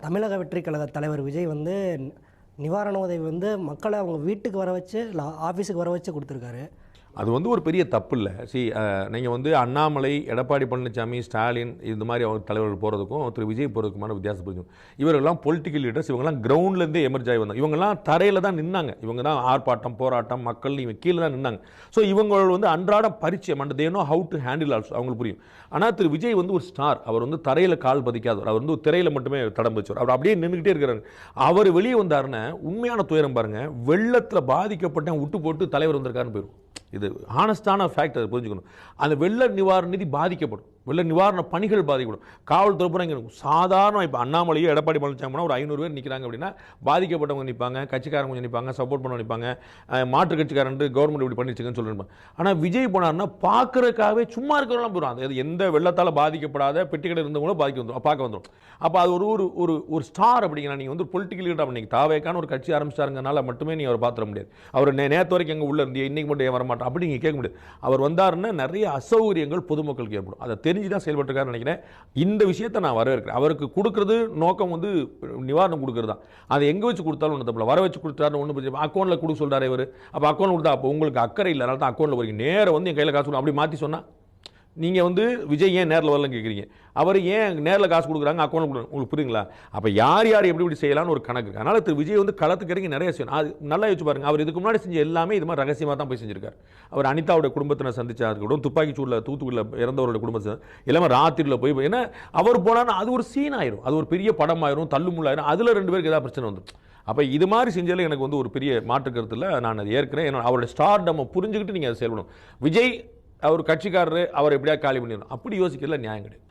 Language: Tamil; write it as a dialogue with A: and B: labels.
A: தமிழக வெற்றி கழக தலைவர் விஜய் வந்து நிவாரண உதவி வந்து மக்களை அவங்க வீட்டுக்கு வர வச்சு இல்லை ஆஃபீஸுக்கு வர வச்சு கொடுத்துருக்காரு.
B: அது வந்து ஒரு பெரிய தப்பு இல்லை. நீங்கள் வந்து அண்ணாமலை, எடப்பாடி பழனிசாமி, ஸ்டாலின் இந்த மாதிரி அவங்க தலைவர்கள் போகிறதுக்கும் திரு விஜய் போகிறதுக்குமான வித்தியாசம் புரிஞ்சும். இவர்கள்லாம் பொலிட்டிக்கல் லீடர்ஸ், இவங்கெல்லாம் கிரவுண்ட்லேருந்தே எமர்ஜ் ஆகி வந்தாங்க. இவங்கெல்லாம் தரையில் தான் நின்னாங்க. இவங்க தான் ஆர்ப்பாட்டம், போராட்டம், மக்கள் இவங்க கீழே தான் நின்னாங்க. ஸோ இவங்க வந்து அன்றாட பரிச்சயம் and they know how to handle also, அவங்களுக்கு புரியும். ஆனால் திரு விஜய் வந்து ஒரு ஸ்டார். அவர் வந்து தரையில் கால் பதிக்காதவர். அவர் வந்து திரையில் மட்டுமே தடம் வச்சவர். அவர் அப்படியே நின்றுக்கிட்டே இருக்கிறாரு. அவர் வெளியே வந்தாருன்னு உண்மையான துயரம் பாருங்கள். வெள்ளத்தில் பாதிக்கப்பட்ட விட்டு போட்டு தலைவர் வந்திருக்காருன்னு போயிடும். இது ஹானஸ்டான ஃபேக்ட், அதை புரிஞ்சுக்கணும். அந்த வெள்ள நிவாரண நிதி பாதிக்கப்படும், வெள்ள நிவாரண பணிகள் பாதிக்கப்படும். காவல்துறை பூரா இங்கே இருக்கும். சாதாரண இப்போ அண்ணாமலையோ எடப்பாடி பழனிசாமினா ஒரு 500 பேர் நிற்கிறாங்க அப்படின்னா பாதிக்கப்பட்டவங்க நிற்பாங்க, கட்சிக்காரங்க கொஞ்சம் நிற்பாங்க, சப்போர்ட் பண்ண நிற்பாங்க, மாற்று கட்சிக்காரன் கவர்மெண்ட் இப்படி பண்ணிச்சுங்கன்னு சொல்லிருப்பாங்க. ஆனால் விஜய் போனார்னா பார்க்குறதுக்காகவே சும்மா இருக்கிறவங்களாம் போயிடும். அது எந்த வெள்ளத்தால் பாதிக்கப்படாத பெட்டிக்கடை இருந்தவங்களும் பார்க்க வந்துடும். அப்போ அது ஒரு ஒரு ஒரு ஸ்டார் அப்படிங்கிற நீங்கள் வந்து ஒரு பொலிட்டிக்கல் லீடர். அப்போ நீங்கள் தாவேக்கான ஒரு கட்சி ஆரம்பிச்சாருங்கனால மட்டுமே நீங்கள் அவர் பார்த்துட முடியாது. அவர் நேற்று வரைக்கும் எங்கே உள்ள இருந்து இன்னைக்கு மட்டும் வரமாட்டோம் அப்படி நீங்கள் கேட்க முடியாது. அவர் வந்தாருன்னா நிறைய அசௌகரியங்கள் பொதுமக்களுக்கு ஏற்படும். அதை தெரிஞ்சு தான் செயல்பட்டுருக்காருன்னு நினைக்கிறேன். இந்த விஷயத்தை நான் வரவேற்கிறேன். அவருக்கு கொடுக்கறது நோக்கம் வந்து நிவாரணம் கொடுக்கறது தான். அதை எங்கே வச்சு கொடுத்தாலும் ஒன்று தப்பில்லை. வர வச்சு கொடுத்தாருன்னு ஒன்று பிரச்சனை. அக்கௌண்ட்டில் கொடுக்க சொல்கிறார் இவர். அப்போ அக்கௌண்ட் கொடுத்தா அப்போ உங்களுக்கு அக்கறை இல்லை, அதனால தான் அக்கௌண்ட்டில் போறீங்க. நேரம் வந்து என் கையில் காசு அப்படி மாற்றி சொன்னால் நீங்கள் வந்து விஜய் ஏன் நேரில் வரலன்னு கேட்குறீங்க. அவர் ஏன் நேரில் காசு கொடுக்குறாங்க, அக்கௌண்ட் கொடுக்குறாங்க, உங்களுக்கு புரியுங்களா? அப்போ யார் எப்படி செய்யலாம்னு ஒரு கணக்கு. அதனால் திரு விஜய் வந்து களத்துக்கு இறங்கி நிறைய செய்யணும். அது நல்லா யோசிச்சு பாருங்க. அவர் இதுக்கு முன்னாடி செஞ்ச எல்லாமே இது மாதிரி ரகசியமாக தான் போய் செஞ்சிருக்காரு. அவர் அனிதாவுடைய குடும்பத்தினை சந்திச்சா இருக்கட்டும், துப்பாக்கி சூடில் தூத்துக்குடியில் இறந்தவருடைய குடும்பத்தை எல்லாமே ராத்திரியில் போய், ஏன்னா அவர் போனாலும் அது ஒரு சீன் ஆயிரும், அது ஒரு பெரிய படம் ஆயிரும், தள்ளுமுள்ளாயிரும். அதில் 2 பேருக்கு ஏதாவது பிரச்சனை வந்துடும். அப்போ இது மாதிரி செஞ்சாலும் எனக்கு வந்து ஒரு பெரிய மாற்று கருத்தில் நான் அதை ஏற்கிறேன். அவருடைய ஸ்டார் நம்ம புரிஞ்சுக்கிட்டு நீங்கள் அதை செயல்படணும். விஜய் அவர் கட்சிக்காரரு, அவர் எப்படியா காலி பண்ணிடணும் அப்படி யோசிக்கிறதுல நியாயம் கிடையாது.